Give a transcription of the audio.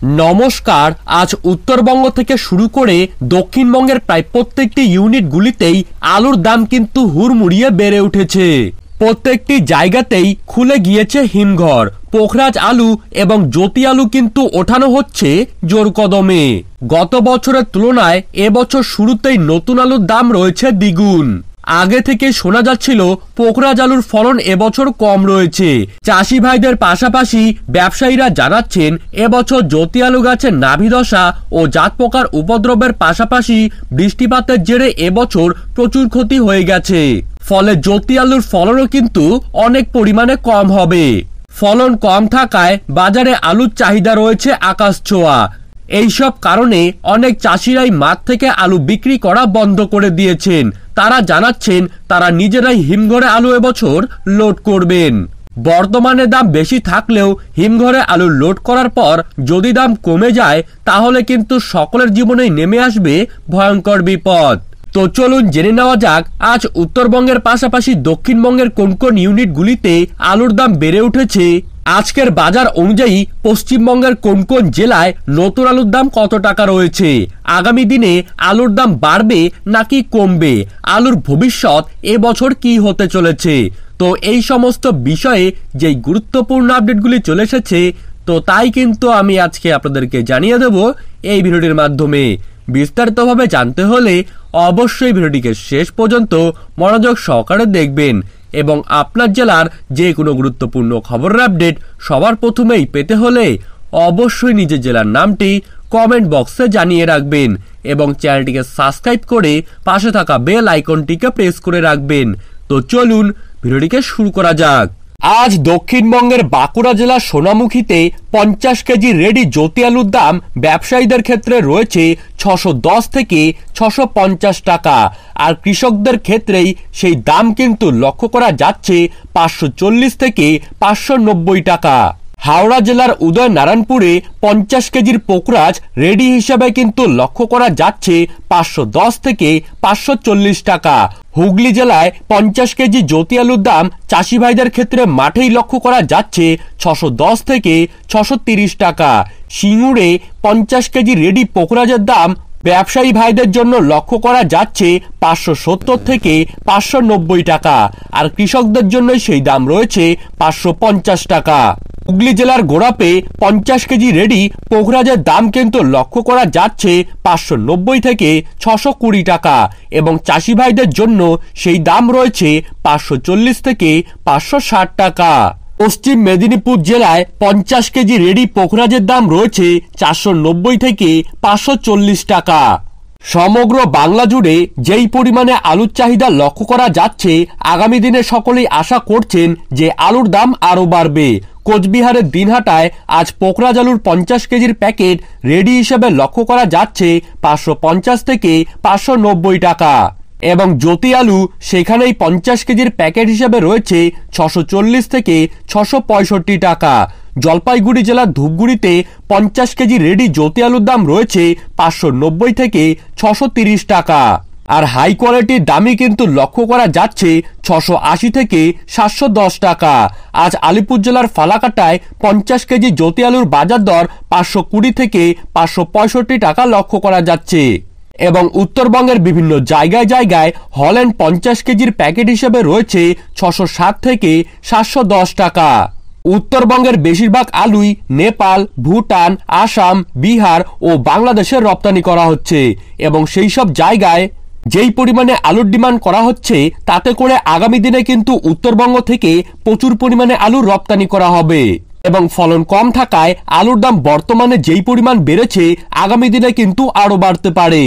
নমস্কার। আজ উত্তরবঙ্গ থেকে শুরু করে দক্ষিণবঙ্গের প্রায় প্রত্যেকটি ইউনিটগুলিতেই আলুর দাম কিন্তু হুড়মুড়িয়ে বেড়ে উঠেছে। প্রত্যেকটি জায়গাতেই খুলে গিয়েছে হিমঘর। পোখরাজ আলু এবং জ্যোতি আলু কিন্তু ওঠানো হচ্ছে জোর কদমে। গত বছরের তুলনায় এবছর শুরুতেই নতুন আলুর দাম রয়েছে দ্বিগুণ। আগে থেকে শোনা যাচ্ছিল পোখরাজ আলুর ফলন এবছর কম রয়েছে। চাষি ভাইদের পাশাপাশি ব্যবসায়ীরা জানাচ্ছেন এবছর জ্যোতি আলু গাছের নাভিদশা ও জাত পোকার উপদ্রবের পাশাপাশি বৃষ্টিপাতের জেরে এবছর প্রচুর ক্ষতি হয়ে গেছে। ফলে জ্যোতি আলুর ফলনও কিন্তু অনেক পরিমাণে কম হবে। ফলন কম থাকায় বাজারে আলুর চাহিদা রয়েছে আকাশ ছোঁয়া। এইসব কারণে অনেক চাষিরাই মাঠ থেকে আলু বিক্রি করা বন্ধ করে দিয়েছেন। তারা জানাচ্ছেন তারা নিজেরাই হিমঘরে আলু এবছর লোড করবেন। বর্তমানে দাম বেশি থাকলেও হিমঘরে আলু লোড করার পর যদি দাম কমে যায় তাহলে কিন্তু সকলের জীবনেই নেমে আসবে ভয়ঙ্কর বিপদ। তো চলুন জেনে নেওয়া যাক আজ উত্তরবঙ্গের পাশাপাশি দক্ষিণবঙ্গের কোন কোন ইউনিটগুলিতে আলুর দাম বেড়ে উঠেছে। আজকের বাজার অনুযায়ী পশ্চিমবঙ্গের কোন কোন জেলায় নতুন আলুর দাম কত টাকা রয়েছে, আগামী দিনে আলুর দাম বাড়বে নাকি কমবে, আলুর ভবিষ্যৎ এবছর কি হতে চলেছে। তো এই সমস্ত বিষয়ে যেই গুরুত্বপূর্ণ আপডেটগুলি চলে এসেছে তো তাই কিন্তু আমি আজকে আপনাদেরকে জানিয়ে দেব এই ভিডিওটির মাধ্যমে। বিস্তারিতভাবে জানতে হলে অবশ্যই ভিডিওটিকে শেষ পর্যন্ত মনোযোগ সহকারে দেখবেন এবং আপনার জেলার যে কোনো গুরুত্বপূর্ণ খবরের আপডেট সবার প্রথমেই পেতে হলে অবশ্যই নিজের জেলার নামটি কমেন্ট বক্সে জানিয়ে রাখবেন এবং চ্যানেলটিকে সাবস্ক্রাইব করে পাশে থাকা বেল আইকনটিকে প্রেস করে রাখবেন। তো চলুন ভিডিওটিকে শুরু করা যাক। আজ দক্ষিণবঙ্গের বাঁকুড়া জেলার সোনামুখীতে 50 কেজি রেডি জ্যোতি আলুর দাম ব্যবসায়ীদের ক্ষেত্রে রয়েছে 610 থেকে 650 টাকা, আর কৃষকদের ক্ষেত্রেই সেই দাম কিন্তু লক্ষ্য করা যাচ্ছে 540 থেকে 590 টাকা। হাওড়া জেলার উদয়নারায়ণপুরে 50 কেজির পোখরাজ রেডি হিসাবে কিন্তু লক্ষ্য করা যাচ্ছে 510 থেকে 540 টাকা। হুগলি জেলায় 50 কেজি জ্যোতি আলুর দাম চাষি ভাইদের ক্ষেত্রে মাঠেই লক্ষ্য করা যাচ্ছে 610 থেকে 630 টাকা। সিঙ্গুরে 50 কেজি রেডি পোখরাজের দাম ব্যবসায়ী ভাইদের জন্য লক্ষ্য করা যাচ্ছে 570 থেকে 590 টাকা, আর কৃষকদের জন্য সেই দাম রয়েছে 550 টাকা। হুগলি জেলার গোড়াপে 50 কেজি রেডি পোখরাজের দাম কিন্তু লক্ষ্য করা যাচ্ছে 590 থেকে 620 টাকা এবং চাষি ভাইদের জন্য সেই দাম রয়েছে 540 থেকে 560 টাকা। পশ্চিম মেদিনীপুর জেলায় 50 কেজি রেডি পোখরাজের দাম রয়েছে 490 থেকে 540 টাকা। সমগ্র বাংলা জুড়ে যেই পরিমাণে আলুর চাহিদা লক্ষ্য করা যাচ্ছে আগামী দিনে সকলেই আশা করছেন যে আলুর দাম আরও বাড়বে। কোচবিহারের দিনহাটায় আজ পোখরাজ আলুর 50 কেজির প্যাকেট রেডি হিসেবে লক্ষ্য করা যাচ্ছে 550 থেকে 590 টাকা এবং জ্যোতি আলু সেখানেই 50 কেজির প্যাকেট হিসেবে রয়েছে 640 থেকে 665 টাকা। জলপাইগুড়ি জেলার ধূপগুড়িতে 50 কেজি রেডি জ্যোতি আলুর দাম রয়েছে 590 থেকে 630 টাকা, আর হাই কোয়ালিটির দামই কিন্তু লক্ষ্য করা যাচ্ছে 680 থেকে 710 টাকা। আজ আলিপুর জেলার ফালাকাটায় 50 কেজি জ্যোতি আলুর বাজার দর 520 থেকে 565 টাকা লক্ষ্য করা যাচ্ছে এবং উত্তরবঙ্গের বিভিন্ন জায়গায় জায়গায় হল্যান্ড 50 কেজির প্যাকেট হিসেবে রয়েছে 660 থেকে 710 টাকা। উত্তরবঙ্গের বেশিরভাগ আলুই নেপাল, ভুটান, আসাম, বিহার ও বাংলাদেশে রপ্তানি করা হচ্ছে এবং সেই সব জায়গায় যেই পরিমাণে আলুর ডিমান্ড করা হচ্ছে তাতে করে আগামী দিনে কিন্তু উত্তরবঙ্গ থেকে প্রচুর পরিমাণে আলু রপ্তানি করা হবে এবং ফলন কম থাকায় আলুর দাম বর্তমানে যেই পরিমাণ বেড়েছে আগামী দিনে কিন্তু আরো বাড়তে পারে।